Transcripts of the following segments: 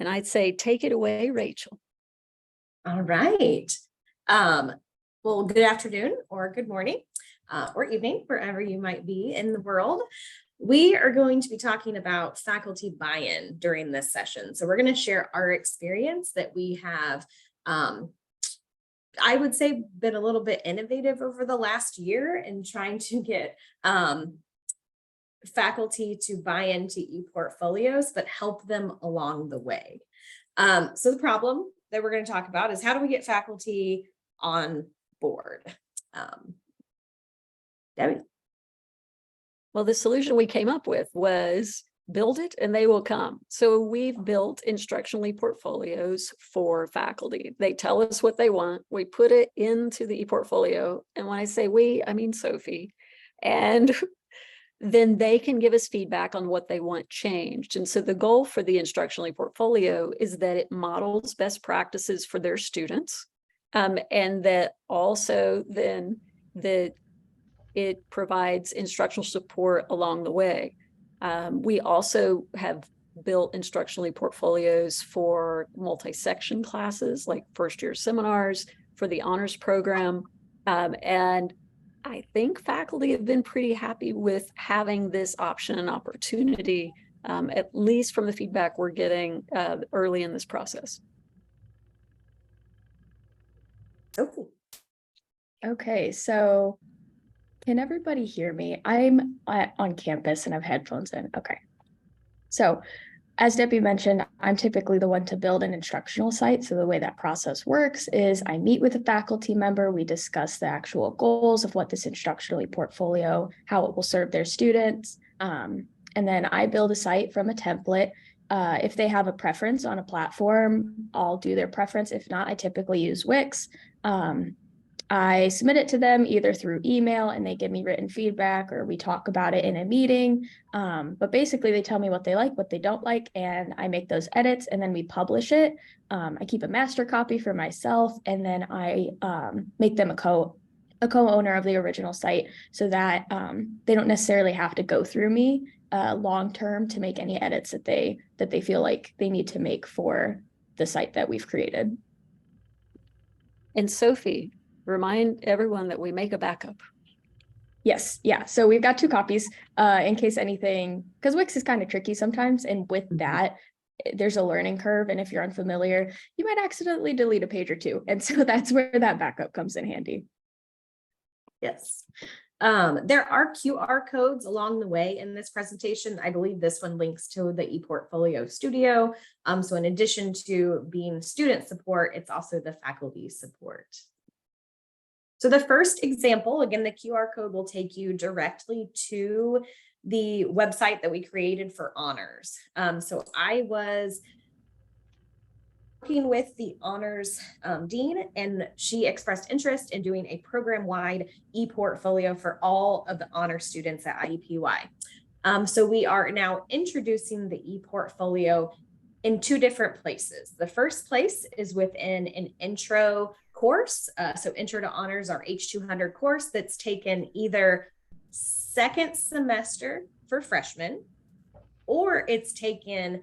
And I'd say, take it away, Rachel. All right. Well, good afternoon or good morning or evening, wherever you might be in the world. We are going to be talking about faculty buy-in during this session. So we're going to share our experience that we have, I would say, been a little bit innovative over the last year in trying to get faculty to buy into ePortfolios, but help them along the way. So the problem that we're going to talk about is, how do we get faculty on board? Debbie? Well, the solution we came up with was build it and they will come. So we've built instructional ePortfolios for faculty. They tell us what they want. We put it into the ePortfolio. And when I say we, I mean Sophie. And then they can give us feedback on what they want changed. And so the goal for the instructional ePortfolio is that it models best practices for their students. And that also then that it provides instructional support along the way. We also have built instructional ePortfolios for multi-section classes, like first-year seminars, for the honors program. And I think faculty have been pretty happy with having this option and opportunity, at least from the feedback we're getting early in this process. Okay, so can everybody hear me? I'm on campus and I have headphones in. Okay. So as Debbie mentioned, I'm typically the one to build an instructional site. So the way that process works is I meet with a faculty member. We discuss the actual goals of what this instructional portfolio, how it will serve their students. And then I build a site from a template. If they have a preference on a platform, I'll do their preference. If not, I typically use Wix. I submit it to them either through email and they give me written feedback, or we talk about it in a meeting. But basically they tell me what they like, what they don't like, and I make those edits and then we publish it. I keep a master copy for myself, and then I make them a co-owner of the original site, so that they don't necessarily have to go through me long-term to make any edits that they feel like they need to make for the site that we've created. And Sophie, remind everyone that we make a backup. Yes, yeah. So we've got 2 copies in case anything, because Wix is kind of tricky sometimes. And with that, there's a learning curve. And if you're unfamiliar, you might accidentally delete a page or 2. And so that's where that backup comes in handy. Yes. There are QR codes along the way in this presentation. I believe this one links to the ePortfolio Studio. So in addition to being student support, it's also the faculty support. So the first example, again, the QR code will take you directly to the website that we created for honors. So I was working with the honors dean, and she expressed interest in doing a program-wide ePortfolio for all of the honor students at IUPUI. So we are now introducing the ePortfolio in 2 different places. The first place is within an intro course. So Intro to Honors, our H200 course that's taken either second semester for freshmen, or it's taken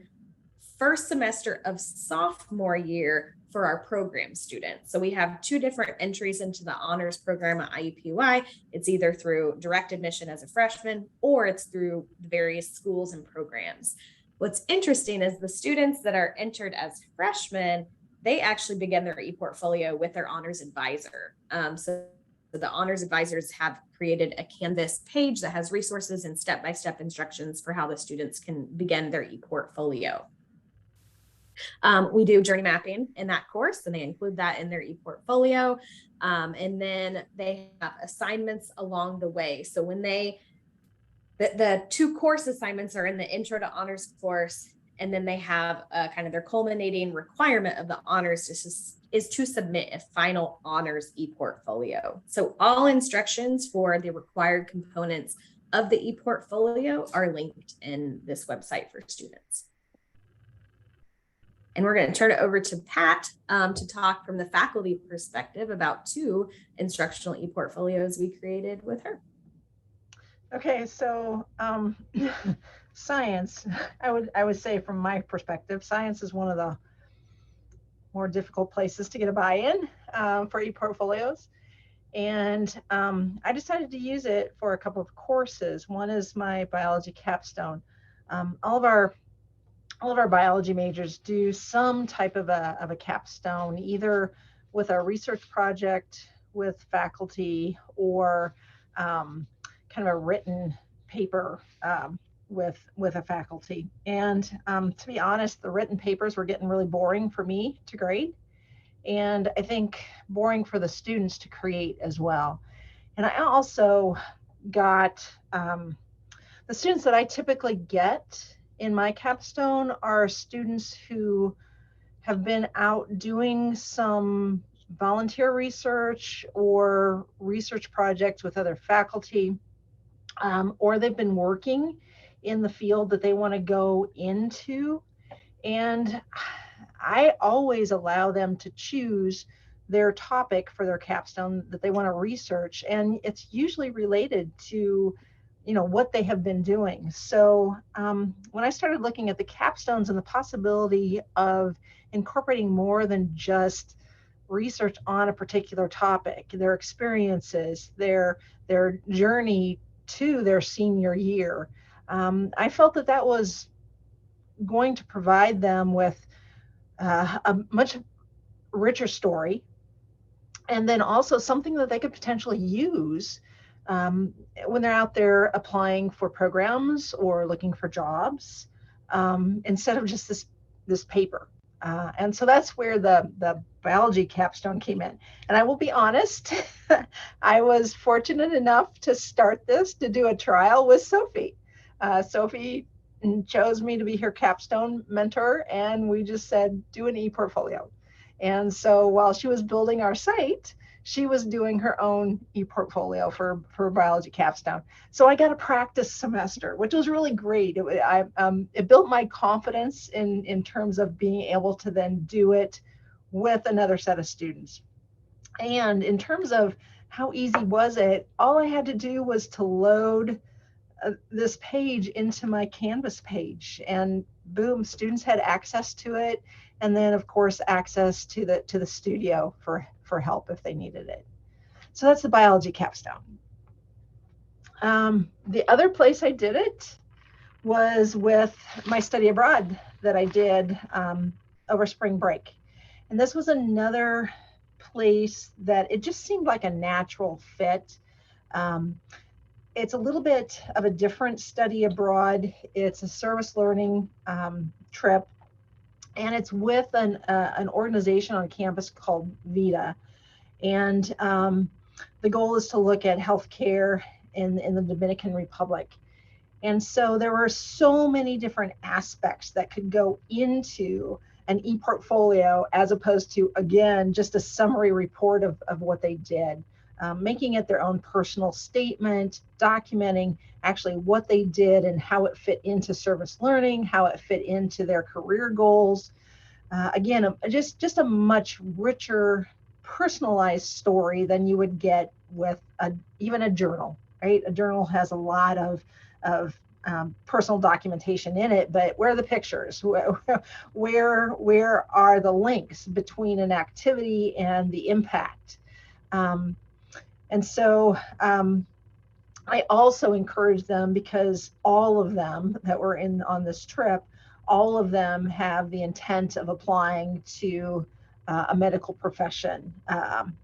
first semester of sophomore year for our program students. So we have 2 different entries into the honors program at IUPUI. It's either through direct admission as a freshman, or it's through various schools and programs. What's interesting is the students that are entered as freshmen, they actually begin their ePortfolio with their honors advisor. So the honors advisors have created a Canvas page that has resources and step-by-step instructions for how the students can begin their ePortfolio. We do journey mapping in that course, and they include that in their ePortfolio. And then they have assignments along the way. So when the 2 course assignments are in the Intro to Honors course, and then they have kind of their culminating requirement of the honors is to submit a final honors ePortfolio. So all instructions for the required components of the ePortfolio are linked in this website for students. And we're going to turn it over to Pat to talk from the faculty perspective about 2 instructional ePortfolios we created with her. Okay, so science, I would say from my perspective, science is one of the more difficult places to get a buy-in for e-portfolios. And I decided to use it for a couple of courses. One is my biology capstone. All of our biology majors do some type of a capstone, either with a research project with faculty or kind of a written paper with a faculty. And to be honest, the written papers were getting really boring for me to grade, and I think boring for the students to create as well. And I also got the students that I typically get in my capstone are students who have been out doing some volunteer research or research projects with other faculty, or they've been working in the field that they want to go into. And I always allow them to choose their topic for their capstone that they want to research, and it's usually related to what they have been doing. So when I started looking at the capstones and the possibility of incorporating more than just research on a particular topic, their experiences, their journey to their senior year, I felt that that was going to provide them with a much richer story, and then also something that they could potentially use when they're out there applying for programs or looking for jobs, instead of just this paper. And so that's where the biology capstone came in. And I will be honest, I was fortunate enough to start this, to do a trial with Sophie. Sophie chose me to be her capstone mentor, and we just said, do an e-portfolio. And so while she was building our site, she was doing her own e-portfolio for biology capstone. So I got a practice semester, which was really great. It built my confidence in terms of being able to then do it with another set of students. And in terms of how easy was it, all I had to do was to load this page into my Canvas page, and boom, students had access to it. And then of course access to the studio for help if they needed it. So that's the biology capstone. The other place I did it was with my study abroad that I did over spring break. And this was another place that it just seemed like a natural fit. It's a little bit of a different study abroad. It's a service learning trip, and it's with an organization on campus called VITA. And the goal is to look at healthcare in the Dominican Republic. And so there were so many different aspects that could go into an e-portfolio, as opposed to, again, just a summary report of what they did. Making it their own personal statement, documenting actually what they did and how it fit into service learning, how it fit into their career goals. Again, just a much richer, personalized story than you would get with even a journal, right? A journal has a lot of personal documentation in it, but where are the pictures? Where are the links between an activity and the impact? And so I also encourage them, because all of them that were on this trip, all of them have the intent of applying to a medical profession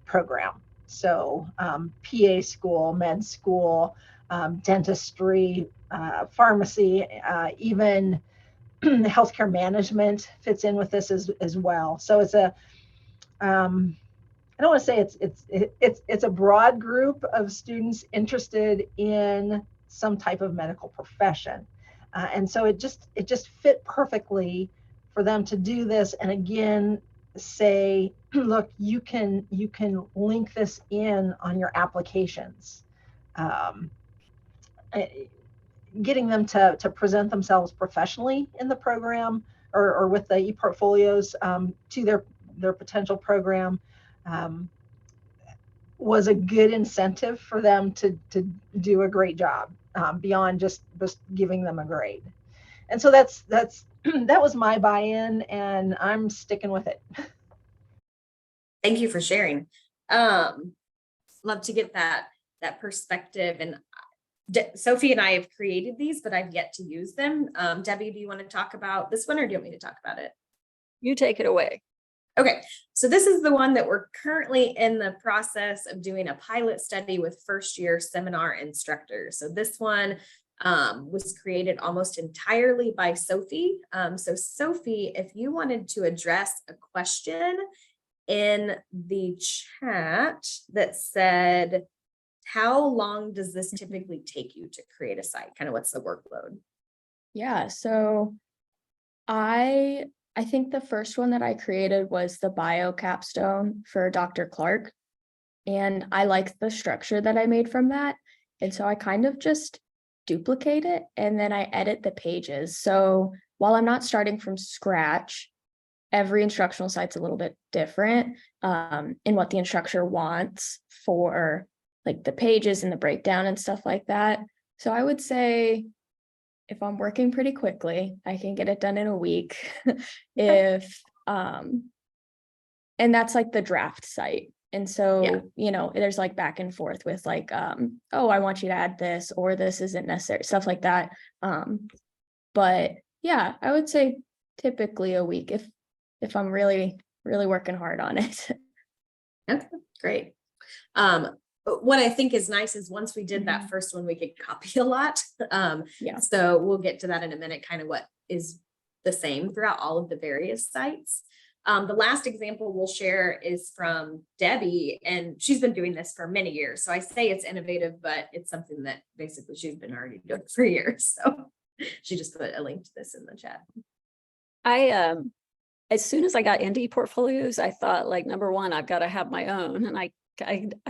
program. So PA school, med school, dentistry, pharmacy, even healthcare management fits in with this as well. So it's a I don't want to say it's a broad group of students interested in some type of medical profession, and so it just fit perfectly for them to do this. And again, say, look, you can link this in on your applications, getting them to present themselves professionally in the program, or with the e-portfolios to their potential program. Was a good incentive for them to do a great job. beyond just giving them a grade. And so that's that was my buy-in, and I'm sticking with it. Thank you for sharing. Love to get that perspective. And Sophie and I have created these, but I've yet to use them. Debbie, do you want to talk about this one, or do you want me to talk about it? You take it away. Okay, so this is the one that we're currently in the process of doing a pilot study with first year seminar instructors. So this one was created almost entirely by Sophie. So Sophie, if you wanted to address a question in the chat that said, how long does this typically take you to create a site? Kind of what's the workload? Yeah, so I think the first one that I created was the bio capstone for Dr. Clark. And I liked the structure that I made from that. And so I kind of just duplicate it and then I edit the pages. So while I'm not starting from scratch, every instructional site's a little bit different in what the instructor wants for like the pages and the breakdown and stuff like that. So I would say if I'm working pretty quickly, I can get it done in a week. If and that's like the draft site. And so, Yeah. you know, there's like back and forth with like, oh, I want you to add this, or this isn't necessary, stuff like that. But yeah, I would say typically a week if I'm really, really working hard on it. Okay, great. What I think is nice is once we did that first one, we could copy a lot. Yeah. So we'll get to that in a minute, kind of what is the same throughout all of the various sites. The last example we'll share is from Debbie, and she's been doing this for many years. So I say it's innovative, but it's something that basically she's been already doing for years. So she just put a link to this in the chat. I as soon as I got into ePortfolios, I thought, like, number one, I've got to have my own, and I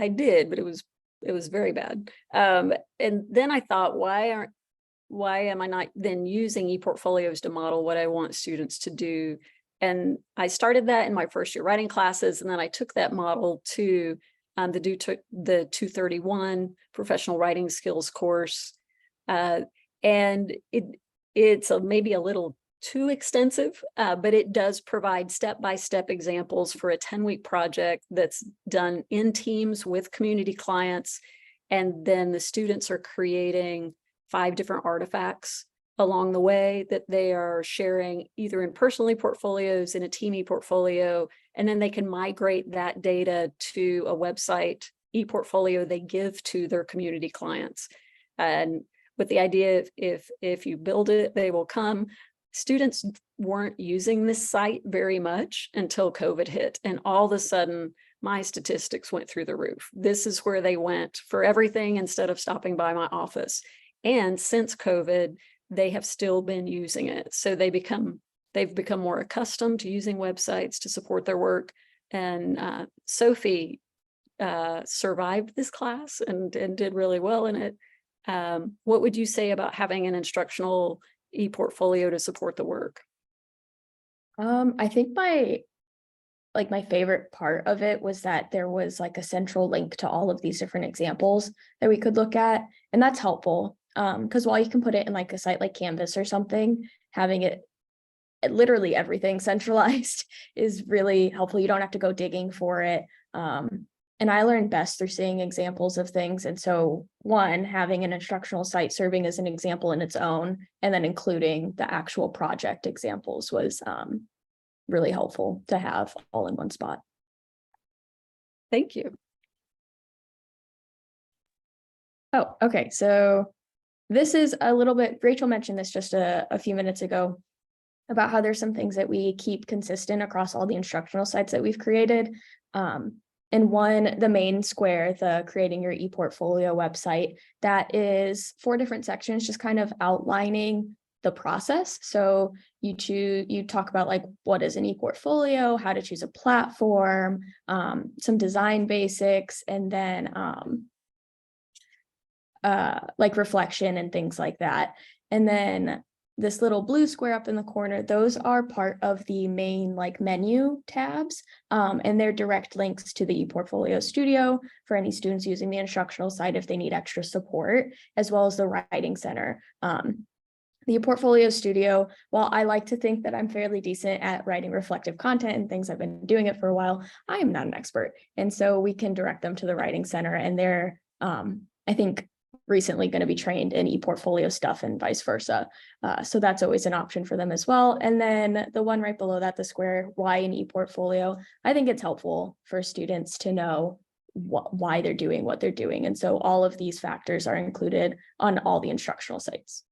did, but it was very bad. And then I thought, why am I not then using ePortfolios to model what I want students to do? And I started that in my first year writing classes, and then I took that model to the 231 professional writing skills course, and it's maybe a little too extensive, but it does provide step-by-step examples for a 10-week project that's done in teams with community clients. And then the students are creating 5 different artifacts along the way that they are sharing either in personal portfolios, in a team ePortfolio, and then they can migrate that data to a website ePortfolio they give to their community clients. And with the idea, if you build it, they will come. Students weren't using this site very much until COVID hit, and all of a sudden my statistics went through the roof. This is where they went for everything instead of stopping by my office. And since COVID, they have still been using it. So they've become more accustomed to using websites to support their work. And Sophie survived this class and did really well in it. What would you say about having an instructional ePortfolio to support the work? I think my favorite part of it was that there was like a central link to all of these different examples that we could look at. And that's helpful. Because while you can put it in like a site like Canvas or something, having it literally everything centralized is really helpful. You don't have to go digging for it. And I learned best through seeing examples of things. And so one, having an instructional site serving as an example in its own, and then including the actual project examples was really helpful to have all in one spot. Thank you. Oh, okay. So this is a little bit, Rachel mentioned this just a few minutes ago about how there's some things that we keep consistent across all the instructional sites that we've created. And one, the main square, the creating your ePortfolio website, that is 4 different sections, just kind of outlining the process. So you talk about like, what is an ePortfolio, how to choose a platform, some design basics, and then like reflection and things like that. And then this little blue square up in the corner, those are part of the main like menu tabs. And they're direct links to the ePortfolio Studio for any students using the instructional side if they need extra support, as well as the Writing Center. The ePortfolio Studio, while I like to think that I'm fairly decent at writing reflective content and things, I've been doing it for a while, I am not an expert. And so we can direct them to the Writing Center, and they're, I think, recently going to be trained in ePortfolio stuff and vice versa. So that's always an option for them as well. And then the one right below that, the square, why in ePortfolio, I think it's helpful for students to know why they're doing what they're doing. And so all of these factors are included on all the instructional sites.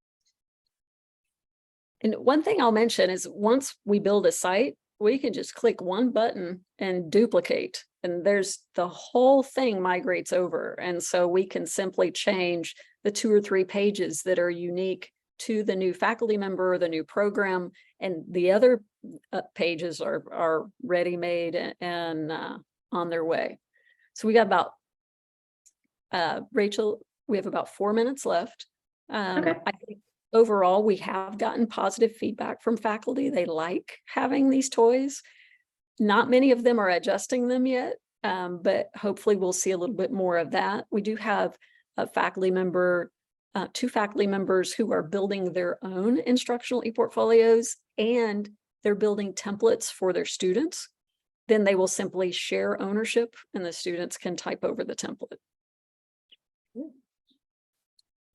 And one thing I'll mention is once we build a site, we can just click one button and duplicate, and there's the whole thing migrates over. And so we can simply change the 2 or 3 pages that are unique to the new faculty member or the new program, and the other pages are ready-made and on their way. So we got about, Rachel, we have about 4 minutes left. Okay. I think overall, we have gotten positive feedback from faculty. They like having these toys. Not many of them are adjusting them yet, but hopefully we'll see a little bit more of that. We do have a faculty member, 2 faculty members who are building their own instructional ePortfolios, and they're building templates for their students. Then they will simply share ownership, and the students can type over the template.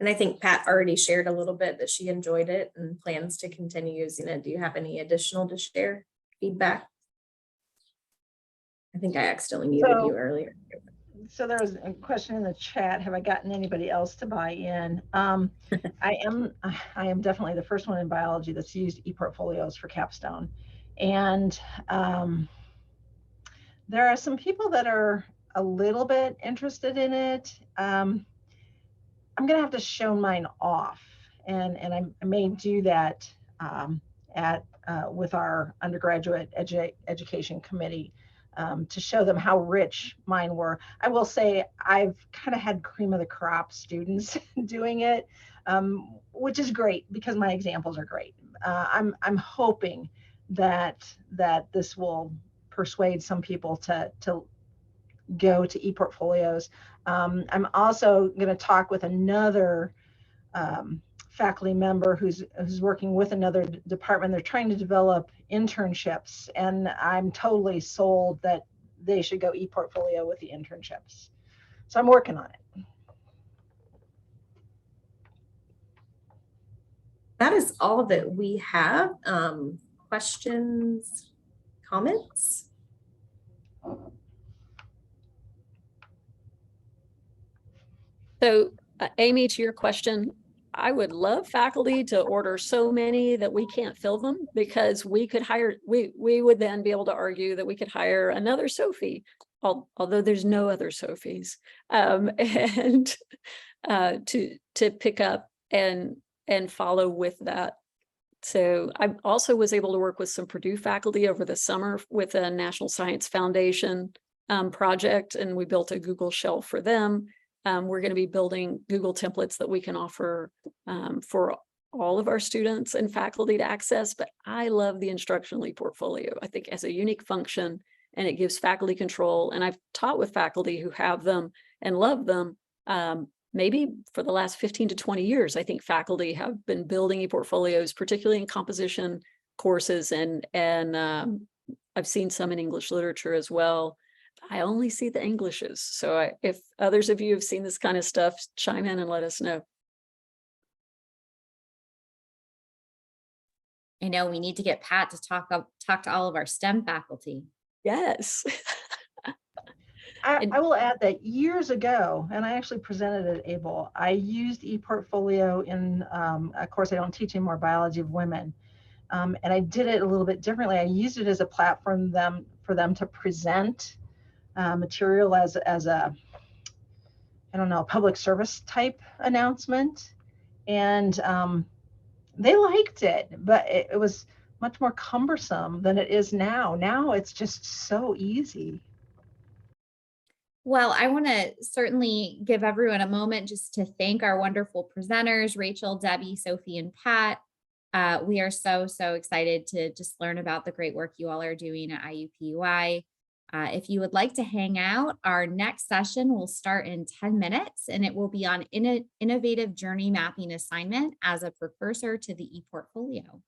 And I think Pat already shared a little bit that she enjoyed it and plans to continue using it. Do you have any additional to share feedback? I think I accidentally muted you earlier. So there was a question in the chat. Have I gotten anybody else to buy in? I am definitely the first one in biology that's used ePortfolios for capstone. And there are some people that are a little bit interested in it. I'm going to have to show mine off, and I may do that with our undergraduate education committee to show them how rich mine were. I will say I've kind of had cream of the crop students doing it, which is great because my examples are great. I'm hoping that this will persuade some people to go to ePortfolios. I'm also going to talk with another faculty member who's working with another department. They're trying to develop internships, and I'm totally sold that they should go ePortfolio with the internships. So I'm working on it. That is all that we have. Questions, comments? So Amy, to your question, I would love faculty to order so many that we can't fill them, because we could hire, we would then be able to argue that we could hire another Sophie, although there's no other Sophies, and to pick up and follow with that. So I also was able to work with some Purdue faculty over the summer with a National Science Foundation project, and we built a Google shelf for them. We're going to be building Google templates that we can offer for all of our students and faculty to access. But I love the instructional ePortfolio. I think it has a unique function, and it gives faculty control. And I've taught with faculty who have them and love them. Maybe for the last 15 to 20 years, I think faculty have been building ePortfolios, particularly in composition courses, and I've seen some in English literature as well. I only see the Englishes. So if others of you have seen this kind of stuff, chime in and let us know. I know we need to get Pat to talk to all of our STEM faculty. Yes. I will add that years ago, and I actually presented at ABLE, I used ePortfolio in a course I don't teach anymore, Biology of Women. And I did it a little bit differently. I used it as a platform for them to present material as a, I don't know, public service type announcement. And they liked it, but it was much more cumbersome than it is now. Now it's just so easy. Well, I want to certainly give everyone a moment just to thank our wonderful presenters, Rachel, Debbie, Sophie, and Pat. We are so excited to just learn about the great work you all are doing at IUPUI. If you would like to hang out, our next session will start in 10 minutes, and it will be on innovative journey mapping assignment as a precursor to the ePortfolio.